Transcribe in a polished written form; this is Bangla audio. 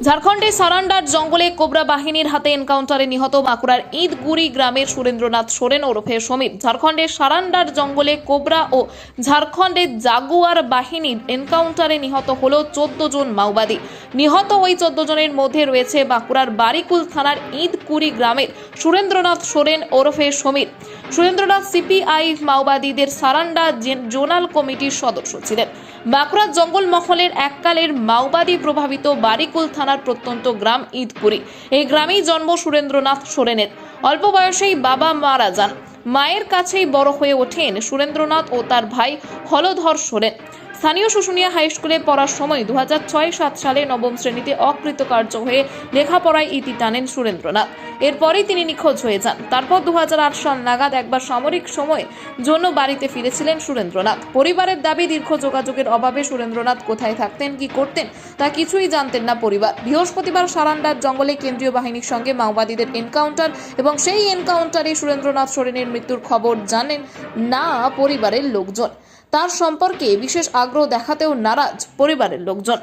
ঝাড়খণ্ডে সারান্ডার জঙ্গলে কোবরা বাহিনীর হাতে এনকাউন্টারে নিহত বাঁকুড়ার ইঁদগুড়ি গ্রামের সুরেন্দ্রনাথ সোরেন ওরফে সমীর। ঝাড়খণ্ডের সারান্ডার জঙ্গলে কোবরা ও ঝাড়খণ্ডের জাগুয়ার বাহিনীর এনকাউন্টারে নিহত হলো 14 জন মাওবাদী। নিহত ওই 14 জনের মধ্যে রয়েছে বাঁকুড়ার বারিকুল থানার ইঁদগুড়ি গ্রামের সুরেন্দ্রনাথ সোরেন ওরফে সমীর। সুরেন্দ্রনাথ সিপিআই মাওবাদীদের সারান্ডা জোনাল কমিটির সদস্য ছিলেন। বাঁকুড়ার জঙ্গলমহলের এককালের মাওবাদী প্রভাবিত বারিকুল থানার প্রত্যন্ত গ্রাম ইঁদগুড়ি। এই গ্রামেই জন্ম সুরেন্দ্রনাথ সোরেনের। অল্প বয়সেই বাবা মারা যান। মায়ের কাছেই বড় হয়ে ওঠেন সুরেন্দ্রনাথ ও তার ভাই হলধর সোরেন। স্থানীয় শুশুনিয়া হাই স্কুলে পড়ার সময় 2006-07 সালে নবম শ্রেণীতে অকৃতকার্য হয়ে লেখাপড়ায় ইতি টানেন সুরেন্দ্রনাথ। এরপরেই তিনি নিখোঁজ হয়ে যান। তারপর 2008 সাল নাগাদ একবার সামরিক সময়ের জন্য বাড়িতে ফিরেছিলেন সুরেন্দ্রনাথ। পরিবারের দাবি, দীর্ঘ যোগাযোগের অভাবে সুরেন্দ্রনাথ কোথায় থাকতেন, কি করতেন তা কিছুই জানতেন না পরিবার। বৃহস্পতিবার সারান্ডার জঙ্গলে কেন্দ্রীয় বাহিনীর সঙ্গে মাওবাদীদের এনকাউন্টার এবং সেই এনকাউন্টারে সুরেন্দ্রনাথ সোরেনের মৃত্যুর খবর জানেন না পরিবারের লোকজন। তার সম্পর্কে বিশেষ আগ্রহ দেখাতেও নারাজ পরিবারের লোকজন।